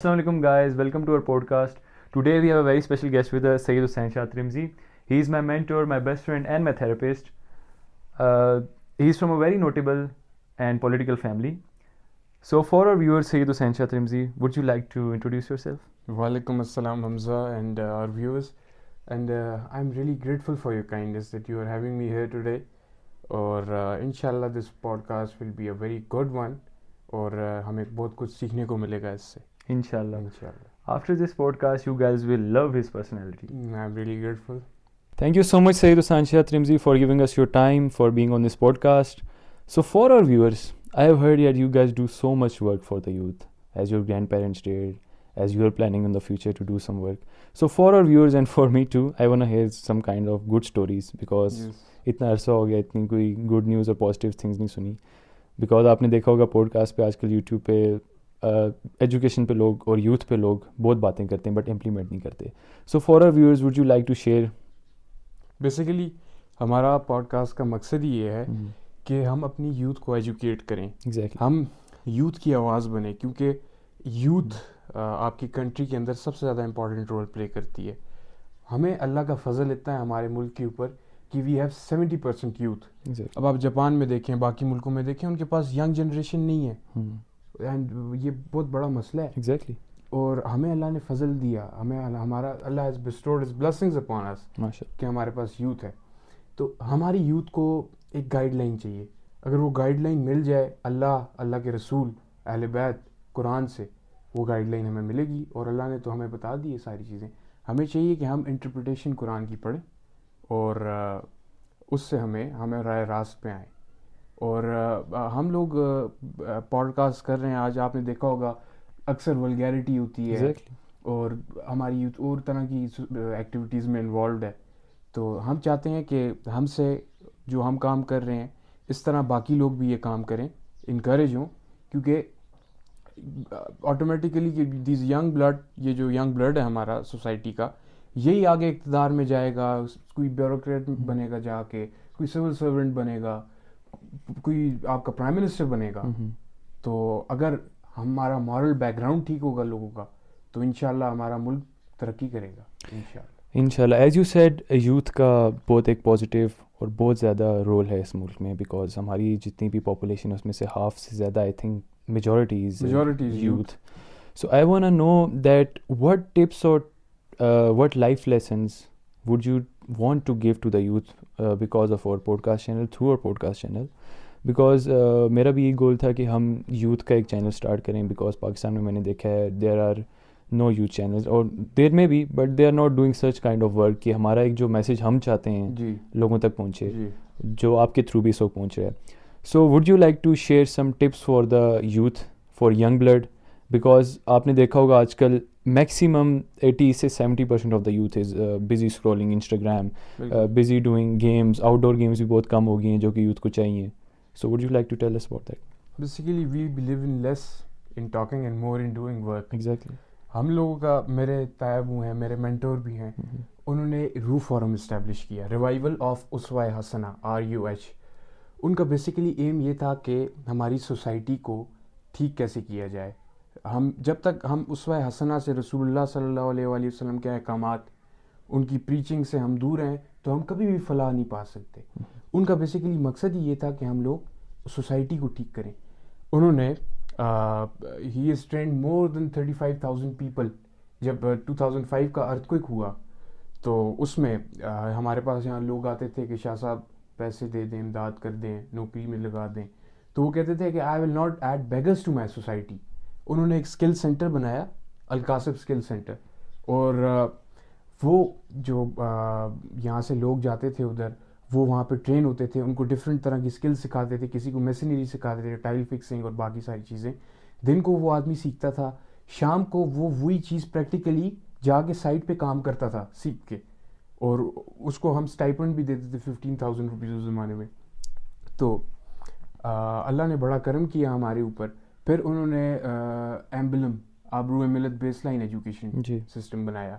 Assalamu alaikum guys, welcome to our podcast. Today we have a very special guest with us, Sayyid Hussain Shah Trimzi. He is my mentor, my best friend and my therapist. He is from a very notable and political family. So for our viewers, Sayyid Hussain Shah Trimzi, would you like to introduce yourself? Walaikum assalam Hamza and our viewers, and I'm really grateful for your kindness that you are having me here today. اور انشاءاللہ this podcast will be a very good one اور ہمیں بہت کچھ سیکھنے کو ملے گا اس سے Inshallah. انشاءاللہ. After this podcast, you guys will love his personality. I'm really grateful. Thank you so much, Sayyid Hussain Shah Trimzi, for giving us your time, for being on this podcast. So for our viewers, I have heard that you guys do so much work for the youth, as your grandparents did, as you are planning in the future to do some work. So for our viewers and for me too, I want to hear some kind of good stories, because اتنا عرصہ ہو گیا اتنی کوئی good news اور positive things نہیں سنی. Because آپ نے دیکھا ہوگا پوڈ کاسٹ پہ آج کل یوٹیوب پہ ایجوکیشن پہ لوگ اور یوتھ پہ لوگ بہت باتیں کرتے ہیں بٹ امپلیمنٹ نہیں کرتے. So for our viewers would you like to share? Basically ہمارا پوڈ کاسٹ کا مقصد یہ ہے کہ ہم اپنی یوتھ کو ایجوکیٹ کریں. ایگزیکٹلی. ہم یوتھ کی آواز بنیں کیونکہ یوتھ آپ کی کنٹری کے اندر سب سے زیادہ امپورٹنٹ رول پلے کرتی ہے. ہمیں اللہ کا فضل اتنا ہے ہمارے ملک کے اوپر کہ وی ہیو 70% یوتھ. اب آپ جاپان میں دیکھیں، باقی ملکوں میں دیکھیں، ان کے پاس ینگ جنریشن نہیں ہے اینڈ یہ بہت بڑا مسئلہ ہے. ایگزیکٹلی. اور ہمیں اللہ نے فضل دیا، ہمیں ہمارا اللہ has bestowed his blessings upon us کہ ہمارے پاس یوتھ ہے. تو ہماری یوتھ کو ایک گائیڈ لائن چاہیے. اگر وہ گائیڈ لائن مل جائے اللہ کے رسول، اہل بیت، قرآن سے، وہ گائیڈ لائن ہمیں ملے گی. اور اللہ نے تو ہمیں بتا دی یہ ساری چیزیں. ہمیں چاہیے کہ ہم انٹرپریٹیشن قرآن کی پڑھیں اور اس سے ہمیں رائے راست پہ آئیں. اور ہم لوگ پوڈ کاسٹ کر رہے ہیں. آج آپ نے دیکھا ہوگا اکثر ولگیرٹی ہوتی ہے اور ہماری یوتھ اور طرح کی ایکٹیویٹیز میں انوالوڈ ہے. تو ہم چاہتے ہیں کہ ہم سے جو ہم کام کر رہے ہیں اس طرح باقی لوگ بھی یہ کام کریں، انکریج ہوں. کیونکہ آٹومیٹیکلی دیز ینگ بلڈ، یہ جو ینگ بلڈ ہے ہمارا سوسائٹی کا، یہی آگے اقتدار میں جائے گا. کوئی بیوروکریٹ بنے گا، جا کے کوئی سول سرونٹ بنے گا، کوئی آپ کا پرائم منسٹر بنے گا. تو اگر ہمارا مورل بیک گراؤنڈ ٹھیک ہوگا لوگوں کا تو انشاءاللہ ہمارا ملک ترقی کرے گا انشاءاللہ. ایز یو سیڈ، یوتھ کا بہت ایک پازیٹیو اور بہت زیادہ رول ہے اس ملک میں، بیکاز ہماری جتنی بھی پاپولیشن ہے اس میں سے ہاف سے زیادہ I think majority is youth. So I want to know that what tips or what life lessons would you want to give to the youth because of our podcast channel, through our podcast channel? Because میرا بھی یہ گول تھا کہ ہم youth کا ایک channel start کریں. Because Pakistan میں نے دیکھا ہے there are no youth channels, اور دیر میں بھی، but they are not doing such kind of work کہ ہمارا ایک جو میسج ہم چاہتے ہیں لوگوں تک پہنچے، جو آپ کے تھرو بھی اس وقت پہنچ رہا ہے. So would you like to share some tips for the youth, for young blood? Because آپ نے دیکھا ہوگا آج کل میکسیمم 80 سے 70% of the youth is busy scrolling Instagram, busy doing games. Out door games بھی بہت کم ہو گئی ہیں جو کہ یوتھ کو چاہیے. So would you like to tell us about that? Basically we believe in less in talking and more in doing work. Exactly. ہم لوگوں کا، میرے تایب ہیں، میرے مینٹور بھی ہیں، انہوں نے روح فورم اسٹیبلش کیا، ریوائول آف اسوہ حسنہ RUH. ان کا بیسیکلی ایم یہ تھا کہ ہماری سوسائٹی کو ٹھیک کیسے کیا جائے. ہم جب تک ہم اسوہ حسنہ سے، رسول اللہ صلی اللہ علیہ وآلہ وسلم کے احکامات، ان کی پریچنگ سے ہم دور ہیں تو ہم کبھی بھی فلاح نہیں پا سکتے. ان کا بیسیکلی مقصد ہی یہ تھا کہ ہم لوگ سوسائٹی کو ٹھیک کریں. انہوں نے ہی is trained more then 35,000 people. جب 2005 کا ارتھکویک ہوا تو اس میں ہمارے پاس یہاں لوگ آتے تھے کہ شاہ صاحب پیسے دے دیں، امداد کر دیں، نوکری میں لگا دیں. تو وہ کہتے تھے کہ I will not add beggars to my society. انہوں نے ایک اسکل سینٹر بنایا، القاسب اسکل سینٹر. اور وہ جو یہاں سے لوگ جاتے تھے ادھر، وہ وہاں پہ ٹرین ہوتے تھے، ان کو ڈفرینٹ طرح کی اسکل سکھاتے تھے. کسی کو میسنری سکھاتے تھے، ٹائل فکسنگ اور باقی ساری چیزیں. دن کو وہ آدمی سیکھتا تھا، شام کو وہ وہی چیز پریکٹیکلی جا کے سائٹ پہ کام کرتا تھا سیکھ کے. اور اس کو ہم اسٹائپنڈ بھی دیتے تھے 15,000 روپیز اس زمانے میں. تو اللہ نے بڑا کرم کیا ہمارے اوپر. پھر انہوں نے ایمبلم، آبرو ملت بیس لائن ایجوکیشن سسٹم بنایا.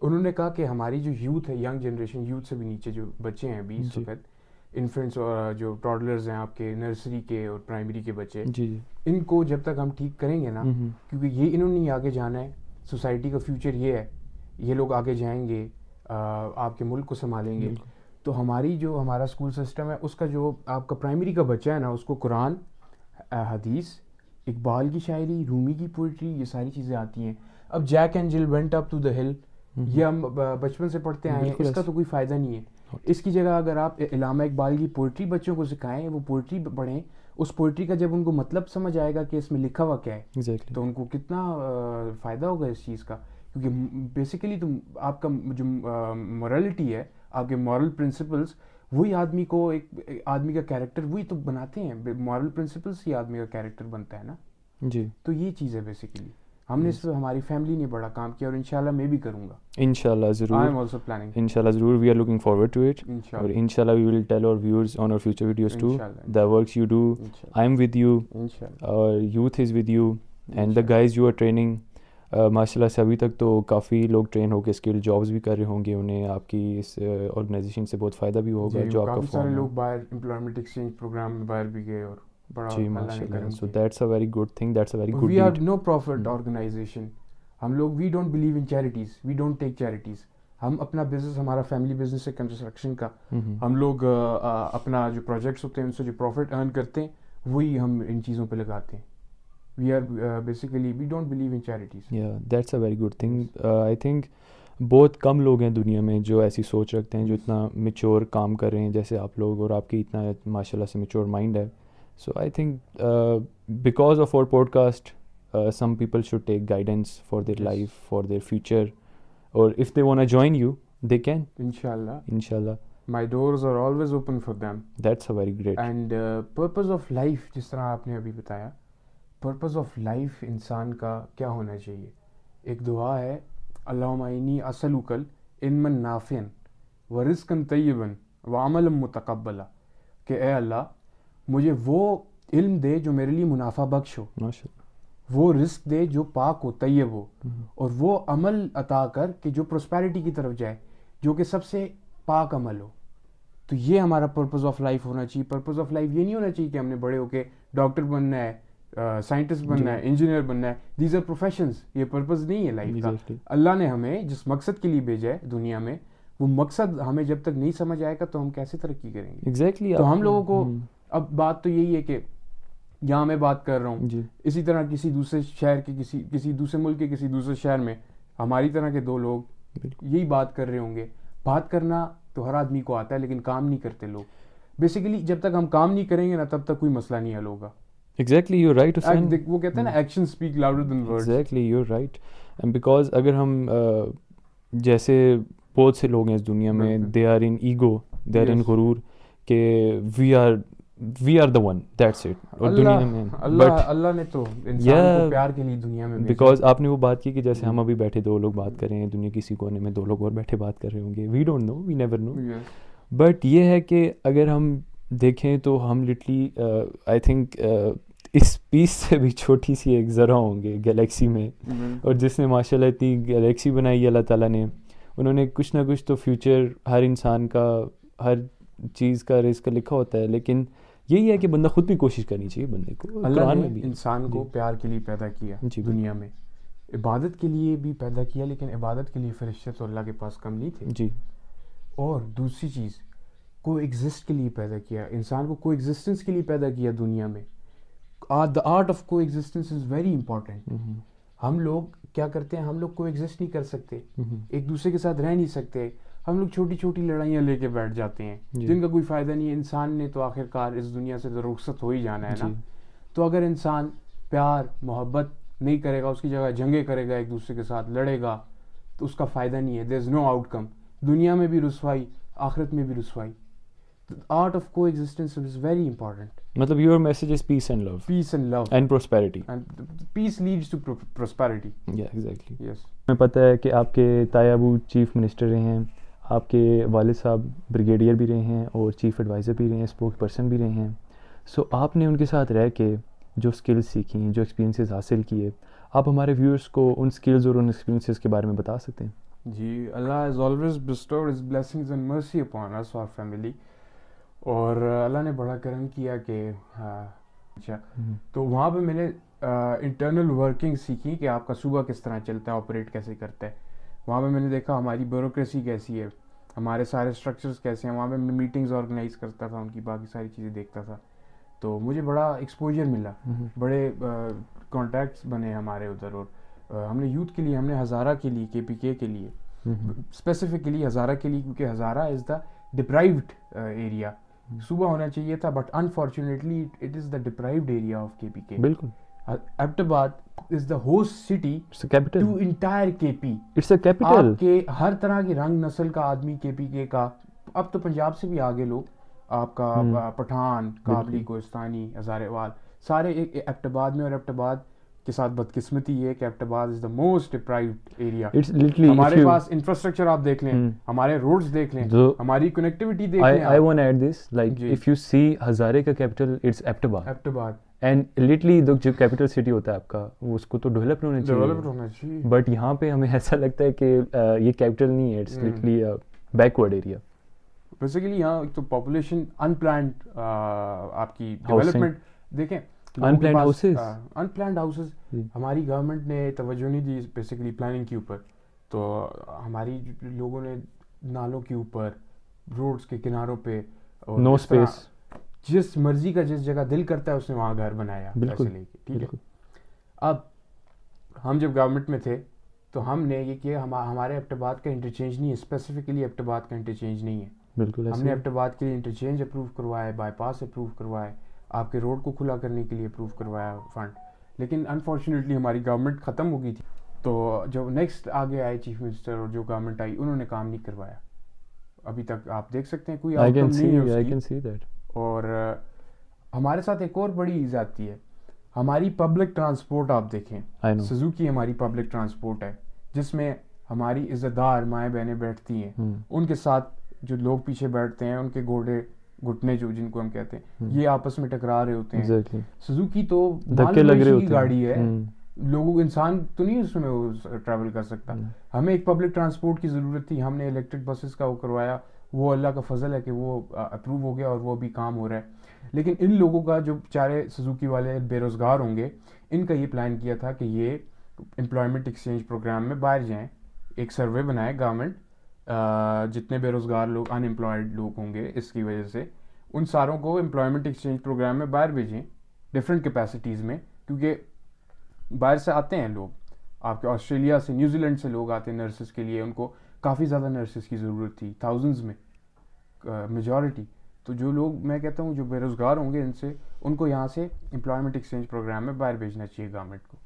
انہوں نے کہا کہ ہماری جو یوتھ ہے، ینگ جنریشن، یوتھ سے بھی نیچے جو بچے ہیں ابھی اس وقت، انفینٹس اور جو ٹاڈلرز ہیں آپ کے نرسری کے اور پرائمری کے بچے, جی جی, ان کو جب تک ہم ٹھیک کریں گے نا, کیونکہ یہ انہوں نے آگے جانا ہے, سوسائٹی کا فیوچر یہ ہے, یہ لوگ آگے جائیں گے, آپ کے ملک کو سنبھالیں گے. تو ہمارا اسکول سسٹم ہے, اس کا جو آپ کا پرائمری کا بچہ ہے نا, اس کو قرآن, حدیث, اقبال کی شاعری, رومی کی پوئٹری, یہ ساری چیزیں آتی ہیں. اب جیک اینڈ جل وینٹ اپ ٹو دا ہل, یہ ہم بچپن سے پڑھتے آئے ہیں, اس کا تو کوئی فائدہ نہیں ہے. اس کی جگہ اگر آپ علامہ اقبال کی پوئٹری بچوں کو سکھائیں, وہ پوئٹری پڑھیں, اس پوئٹری کا جب ان کو مطلب سمجھ آئے گا کہ اس میں لکھا ہوا کیا ہے, تو ان کو کتنا فائدہ ہوگا اس چیز کا. کیونکہ بیسیکلی تو آپ کا جو مورالٹی ہے, آپ کے مورل پرنسپلس, وہی آدمی کو, ایک آدمی کا کیریکٹر وہی تو بناتے ہیں. مورل پرنسپلس ہی آدمی کا کیریکٹر بنتا ہے نا. جی, تو یہ چیز ہے بیسیکلی. ہم نے اس پہ, ہماری فیملی نے بڑا کام کیا, اور انشاءاللہ میں بھی کروں گا. انشاءاللہ ضرور. I am also planning. انشاءاللہ ضرور. We are looking forward to it. اور انشاءاللہ we will tell our viewers on our future videos too the works you do. I am with you. Our youth is with you. And the guys you are training, ماشاءاللہ سے ابھی تک تو کافی لوگ train ہو کے skill jobs بھی کر رہے ہوں گے, انہیں آپ کی اس آرگنائزیشن سے بہت فائدہ بھی ہوگا. جو آپ کا کافی سارے لوگ باہر امپلائمنٹ ایکسچینج پروگرام میں باہر بھی گئے, اور جی ماشاءاللہ. So that's a very good thing. That's a very good deed. We are deed. no profit organization. ہم لوگ we don't believe in charities. We don't take charities. ہم اپنا بزنس, ہمارا فیملی بزنس ہے کنسٹرکشن کا, ہم لوگ اپنا جو پروجیکٹس ہوتے ہیں ان سے جو پروفٹ ارن کرتے ہیں وہی ہم ان چیزوں پہ لگاتے ہیں. We are basically we don't believe in charities. Yeah, that's a very good thing. I think بہت کم لوگ ہیں دنیا میں جو ایسی سوچ رکھتے ہیں, جو اتنا میچور کام کر رہے ہیں جیسے آپ لوگ, اور آپ کی اتنا ماشاءاللہ سے میچور مائنڈ ہے. So I think because of our podcast, some people should take guidance for their life, for their future, or if they want to join you, they can. Inshallah. My doors are always open for them. That's a very great. And purpose of life, جس طرح آپ نے ابھی بتایا, purpose of life انسان کا کیا ہونا چاہیے. ایک دعا ہے, اللہم انی اسألک علما نافعا ورزقا طیبا وعملا متقبلا, کہ اے اللہ مجھے وہ علم دے جو میرے لیے منافع بخش ہو, وہ رزق دے جو پاک ہو, طیب ہو, اور وہ عمل عطا کر کہ جو پروسپیرٹی کی طرف جائے, جو کہ سب سے پاک عمل ہو. تو یہ ہمارا پرپز آف لائف ہونا چاہیے. پرپز آف لائف یہ نہیں ہونا چاہیے کہ ہم نے بڑے ہو کے ڈاکٹر بننا ہے, سائنٹسٹ بننا ہے, انجینئر بننا ہے. These are professions. یہ پرپز نہیں ہے لائف کا. اللہ نے ہمیں جس مقصد کے لیے بھیجا ہے دنیا میں, وہ مقصد ہمیں جب تک نہیں سمجھ آئے گا تو ہم کیسے ترقی کریں گے. ایگزیکٹلی. تو ہم لوگوں کو اب بات تو یہی ہے کہ یہاں میں بات کر رہا ہوں, اسی طرح کسی دوسرے شہر کے, کسی دوسرے ملک کے کسی دوسرے شہر میں ہماری طرح کے دو لوگ یہی بات کر رہے ہوں گے. بات کرنا تو ہر آدمی کو آتا ہے, لیکن کام نہیں کرتے لوگ. بیسیکلی جب تک ہم کام نہیں کریں گے نا, تب تک کوئی مسئلہ نہیں حل ہوگا. Exactly, you're right. وہ کہتے ہیں نا, action speak louder than words. Exactly, you're right. And because اگر ہم جیسے بہت سے لوگ ہیں اس دنیا میں, they are in ego, they are in غرور, کہ we are the one, that's it. اور دنیا میں اللہ نے تو انسان کو پیار کے لیے دنیا میں بھیجا. Because آپ نے وہ بات کی کہ جیسے ہم ابھی بیٹھے دو لوگ بات کر رہے ہیں, دنیا کسی کونے میں دو لوگ اور بیٹھے بات کر رہے ہوں گے. We don't know, we never know. But یہ ہے کہ اگر ہم دیکھیں تو ہم لٹلی آئی تھنک اس پیس سے بھی چھوٹی سی ایک ذرہ ہوں گے گلیکسی میں, اور جس نے ماشاء اللہ اتنی گلیکسی بنائی ہے اللہ تعالیٰ نے, انہوں نے کچھ نہ کچھ تو فیوچر ہر انسان کا, ہر چیز کا رزق لکھا ہوتا ہے. لیکن یہی ہے کہ بندہ خود بھی کوشش کرنی چاہیے بندے کو. اللہ نے انسان کو پیار کے لیے پیدا کیا دنیا میں, عبادت کے لیے بھی پیدا کیا, لیکن عبادت کے لیے فرشتے تو اللہ کے پاس کم نہیں تھے. جی. اور دوسری چیز, کو ایگزسٹ کے لیے پیدا کیا انسان کو, کو ایگزسٹنس کے لیے پیدا کیا دنیا میں. the art of coexistence is very important. ہم لوگ کیا کرتے ہیں, ہم لوگ کو ایگزسٹ نہیں کر سکتے, ایک دوسرے کے ساتھ رہ نہیں سکتے. ہم لوگ چھوٹی چھوٹی لڑائیاں لے کے بیٹھ جاتے ہیں جن کا کوئی فائدہ نہیں ہے. انسان نے تو آخر کار اس دنیا سے رخصت ہو ہی جانا ہے نا. تو اگر انسان پیار محبت نہیں کرے گا, اس کی جگہ جنگیں کرے گا, ایک دوسرے کے ساتھ لڑے گا, تو اس کا فائدہ نہیں ہے. there is no outcome. دنیا میں بھی رسوائی, آخرت میں بھی رسوائی. The art of coexistence is very important. مطلب your message is peace and love. Peace and love. And prosperity. And peace leads to prosperity. Yeah, exactly. Yes. ہمیں پتہ ہے کہ آپ کے تایا ابو چیف منسٹر رہے ہیں, آپ کے والد صاحب بریگیڈیئر بھی رہے ہیں, اور چیف ایڈوائزر بھی رہے ہیں, اسپوک پرسن بھی رہے ہیں. سو آپ نے ان کے ساتھ رہ کے جو اسکلز سیکھیں, جو ایکسپیرینسز حاصل کیے, آپ ہمارے ویورس کو ان اسکلز اور ان ایکسپیرینسز کے بارے میں بتا سکتے ہیں؟ جی, اللہ has always bestowed his blessings and mercy upon us, our family. اور اللہ نے بڑا کرم کیا کہ اچھا تو وہاں پہ میں نے انٹرنل ورکنگ سیکھی کہ آپ کا صوبہ کس طرح چلتا ہے, آپریٹ کیسے کرتا ہے. وہاں پہ میں نے دیکھا ہماری بیوروکریسی کیسی ہے, ہمارے سارے اسٹرکچرز کیسے ہیں. وہاں پہ میں میٹنگز آرگنائز کرتا تھا, ان کی باقی ساری چیزیں دیکھتا تھا, تو مجھے بڑا ایکسپوجر ملا, بڑے کانٹیکٹس بنے ہمارے ادھر. اور ہم نے یوتھ کے لیے, ہم نے ہزارہ کے لیے, KPK کے لیے اسپیسیفکلی ہزارہ کے لیے, کیونکہ Hazara is the deprived area. صوبہ ہونا چاہیے تھا but unfortunately it is the deprived area of KPK. بالکل. Abbottabad is the host city to entire KP. It's a capital. آپ کے ہر طرح کی رنگ نسل کا آدمی KPK کا, اب تو پنجاب سے بھی آگے لوگ, آپ کا پٹھان, کابلی, کوہستانی, ہزارے وال, سارے ایک ایبٹآباد میں. اور ایبٹآباد کے ساتھ بدقسمتی یہ ہے کہ ایبٹآباد is the most deprived area. ہمارے پاس انفراسٹرکچر آپ دیکھ لیں, ہمارے روڈز دیکھ لیں, ہماری کنیکٹیوٹی دیکھ لیں. I want to add this, like if you see Hazare کا کیپٹل it's ایبٹآباد. اینڈ لٹرلی جو کیپٹل سٹی ہوتا ہے آپ کا, وہ اس کو تو ڈیولپ ہونا چاہیے, بٹ یہاں پہ ہمیں ایسا لگتا ہے کہ یہ کیپٹل نہیں ہے, it's literally backward area. Basically یہاں ایک تو پاپولیشن انپلانڈ, آپ کی ڈیولپمنٹ دیکھیں, انپلانڈ ہاؤسز. ہماری گورنمنٹ نے توجہ نہیں دی بیسیکلی پلاننگ کے اوپر, تو ہماری لوگوں نے نالوں کے اوپر, روڈز کے کناروں پہ, نو اسپیس, جس مرضی کا جس جگہ دل کرتا ہے اس نے وہاں گھر بنایا پیسے لے کے. ٹھیک ہے, اب ہم جب گورنمنٹ میں تھے تو ہم نے یہ کیا, ہمارے ایبٹآباد کا انٹرچینج نہیں ہے, اسپیسیفکلی ایبٹآباد کا انٹرچینج نہیں ہے. بالکل ہم نے ایبٹآباد کے لیے انٹرچینج اپروو کروایا, بائی پاس اپروو کروایا, آپ کے روڈ کو کھلا کرنے کے لیے اپروو کروایا فنڈ. لیکن انفارچونیٹلی ہماری گورنمنٹ ختم ہو گئی تھی, تو جو نیکسٹ آگے آئے چیف منسٹر اور جو گورنمنٹ آئی, انہوں نے کام نہیں کروایا. ابھی تک آپ دیکھ سکتے ہیں کوئی آؤٹ کم نہیں ہے اس کی. اور ہمارے ساتھ ایک اور بڑی زیادتی ہے, ہماری پبلک ٹرانسپورٹ آپ دیکھیں, سوزوکی ہماری پبلک ٹرانسپورٹ ہے, جس میں ہماری عزت دار مائیں بہنیں بیٹھتی ہیں, ان کے ساتھ جو لوگ پیچھے بیٹھتے ہیں, ان کے گھوڑے گھٹنے جو جن کو ہم کہتے ہیں, یہ آپس میں ٹکرا رہے ہوتے ہیں. سوزوکی تو کی گاڑی ہے, لوگوں انسان تو نہیں اس میں ٹریول کر سکتا. ہمیں ایک پبلک ٹرانسپورٹ کی ضرورت تھی, ہم نے الیکٹرک بسز کا وہ کروایا, وہ اللہ کا فضل ہے کہ وہ اپروو ہو گیا اور وہ ابھی کام ہو رہا ہے. لیکن ان لوگوں کا جو بیچارے سوزوکی والے بے روزگار ہوں گے, ان کا یہ پلان کیا تھا کہ یہ امپلائمنٹ ایکسچینج پروگرام میں باہر جائیں, ایک سروے بنائے گورنمنٹ, جتنے بے روزگار لوگ, ان امپلائڈ لوگ ہوں گے اس کی وجہ سے, ان ساروں کو امپلائمنٹ ایکسچینج پروگرام میں باہر بھیجیں ڈفرینٹ کیپیسٹیز میں. کیونکہ باہر سے آتے ہیں لوگ, آپ کے آسٹریلیا سے, نیوزی لینڈ سے لوگ آتے ہیں نرسز کے لیے, ان کو کافی زیادہ نرسز کی ضرورت تھی, تھاؤزنڈز میں میجورٹی. تو جو لوگ میں کہتا ہوں جو بے روزگار ہوں گے, ان کو یہاں سے امپلائمنٹ ایکسچینج پروگرام میں باہر بھیجنا چاہیے گورنمنٹ کو.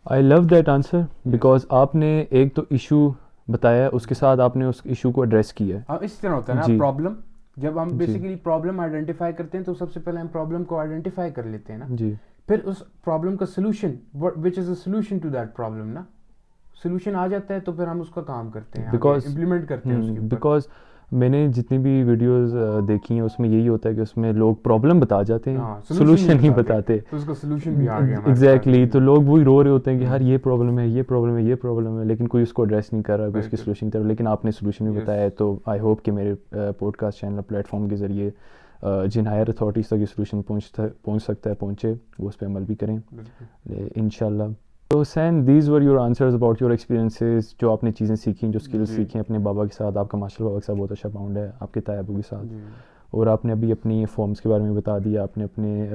آئی لو دیٹ آنسر, بیکاز آپ نے ایک تو ایشو بتایا, اس کے ساتھ آپ نے اس ایشو کو ایڈریس کیا ہے. اس طرح ہوتا ہے نا پرابلم, جب ہم بیسیکلی پرابلم آئیڈینٹیفائی کرتے ہیں تو سب سے پہلے ہم پرابلم کو آئیڈینٹیفائی کر لیتے ہیں نا, جی, پھر اس پرابلم کا solution, which is a solution to that problem نا, سلوشن آ جاتا ہے تو پھر ہم اس کا کام کرتے ہیں, امپلیمنٹ کرتے ہیں اس کے اوپر. بیکاز میں نے جتنی بھی ویڈیوز دیکھی ہیں اس میں یہی ہوتا ہے کہ اس میں لوگ پرابلم بتا جاتے ہیں, سلوشن نہیں بتاتے. تو اس کا سلوشن بھی آ گیا. ایگزیکٹلی, تو لوگ وہی رو رہے ہوتے ہیں کہ یار یہ پرابلم ہے, یہ پرابلم ہے, یہ پرابلم ہے, لیکن کوئی اس کو ایڈریس نہیں کر رہا, کوئی اس کی سلوشن کر رہا. لیکن آپ نے سلوشن بھی بتایا ہے, تو آئی ہوپ کہ میرے podcast channel platform کے ذریعے جن ہائر اتھارٹیز تک یہ سلوشن پہنچ سکتا ہے پہنچے, وہ اس پہ عمل بھی کریں ان شاء اللہ. تو Hussain, these were your answers about your experiences, جو آپ نے چیزیں سیکھیں, جو اسکلز سیکھیں اپنے بابا کے ساتھ. آپ کا ماشاء اللہ بابا کے ساتھ بہت اچھا باؤنڈ ہے, آپ کے تایا ابو کے ساتھ. اور آپ نے ابھی اپنی فارمز کے بارے میں بتا دیا, آپ نے اپنے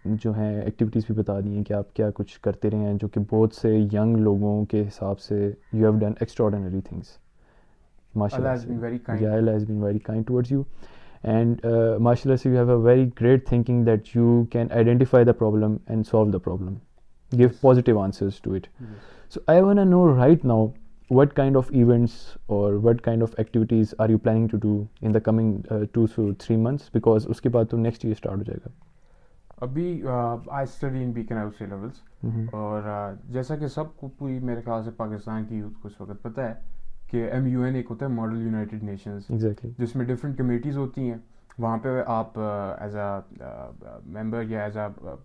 جو ہیں ایکٹیویٹیز بھی بتا دی ہیں کہ آپ کیا کچھ کرتے رہے ہیں, جو کہ بہت سے ینگ لوگوں کے حساب سے you have done extraordinary things. ماشاء اللہ, اللہ has been very kind towards you. And mashallah, you have a very great thinking that you can identify the problem and solve the problem, give positive answers to it. So I want to know right now, what kind of events or what kind of activities are you planning to do in the coming 2 to 3 months, because uske baad to next year start ho jayega. ابھی I study in Beacon House A levels, اور جیسا کہ سب کو پوری میرے خیال سے پاکستان کی یوتھ کو اس وقت پتہ ہے کہ MUN ایک ہوتا ہے ماڈل یونائٹیڈ نیشنز, جس میں ڈفرینٹ کمیٹیز ہوتی ہیں. وہاں پہ آپ ایز اے ممبر یا ایز اے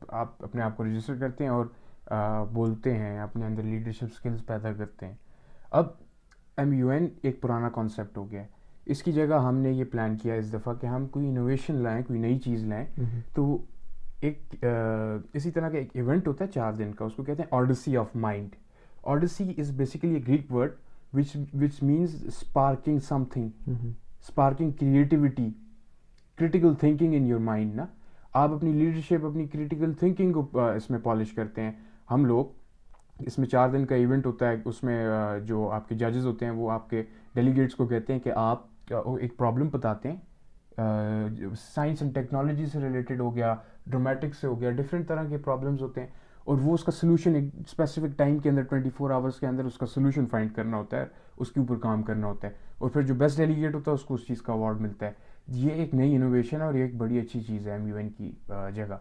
آپ اپنے آپ کو رجسٹر کرتے ہیں اور بولتے ہیں, اپنے اندر لیڈرشپ اسکلز پیدا کرتے ہیں. اب MUN ایک پرانا کانسیپٹ ہو گیا ہے, اس کی جگہ ہم نے یہ پلان کیا اس دفعہ کہ ہم کوئی انوویشن لائیں, کوئی نئی چیز لائیں. تو ایک اسی طرح کا ایک ایونٹ ہوتا ہے 4 دن کا, اس کو کہتے ہیں odyssey of mind. Odyssey is basically a Greek word which means sparking something, sparking creativity, critical thinking in your mind نا. آپ اپنی لیڈرشپ, اپنی کریٹیکل تھنکنگ کو اس میں پالش کرتے ہیں. ہم لوگ اس میں 4 دن کا ایونٹ ہوتا ہے, اس میں جو آپ کے ججز ہوتے ہیں وہ آپ کے ڈیلیگیٹس کو کہتے ہیں کہ آپ ایک پرابلم بتاتے ہیں, سائنس اینڈ ٹیکنالوجی سے ریلیٹڈ ہو گیا, ڈرامیٹک سے ہو گیا, ڈفرینٹ طرح کے پرابلمس ہوتے ہیں, اور وہ اس کا سلوشن ایک اسپیسیفک ٹائم کے اندر 24 آورس کے اندر اس کا سلوشن فائنڈ کرنا ہوتا ہے, اس کے اوپر کام کرنا ہوتا ہے, اور پھر جو بیسٹ ڈیلیگیٹ ہوتا ہے اس کو اس چیز کا اوارڈ ملتا ہے. یہ ایک نئی انوویشن ہے اور یہ ایک بڑی اچھی چیز ہے MUN کی جگہ.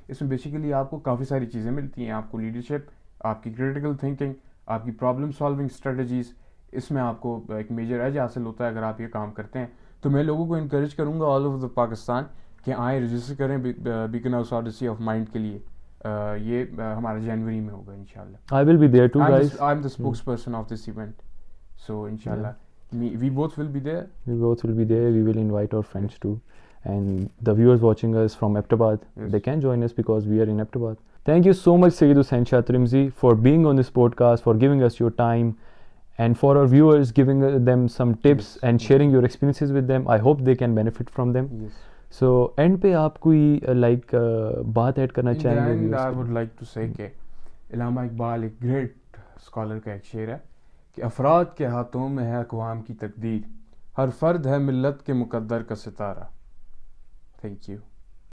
اس میں بیسیکلی آپ کو کافی ساری چیزیں ملتی ہیں, آپ کو لیڈرشپ, آپ کی کریٹیکل تھنکنگ, آپ کی پرابلم سالونگ اسٹریٹجیز, اس میں آپ کو ایک میجر ایج حاصل ہوتا ہے اگر آپ یہ کام کرتے ہیں. تو میں لوگوں کو انکریج کروں گا آل اوور دا پاکستان کہ آئیں رجسٹر کریں بیکن ہاؤس آڈیسی آف مائنڈ کے لیے. یہ ہمارا جنوری میں ہوگا انشاءاللہ. I will be there too, guys. I'm the spokesperson of this event, so inshallah we both will be there. We both will be there. We will invite our friends too, and the viewers watching us from Aptabad, they can join us because we are in Aptabad. Thank you so much, Sayyid Hussain Shah Trimzi, for being on this podcast, for giving us your time, and for our viewers, giving them some tips and sharing your experiences with them. I hope they can benefit from them. Yes. So end پہ آپ کوئی like بات add کرنا چاہیں گے؟ And I would like to say کہ علامہ اقبال ایک great scholar کا ایک شعر ہے کہ افراد کے ہاتھوں میں ہے اقوام کی تقدیر, ہر فرد ہے ملت کے مقدر کا ستارہ. Thank you.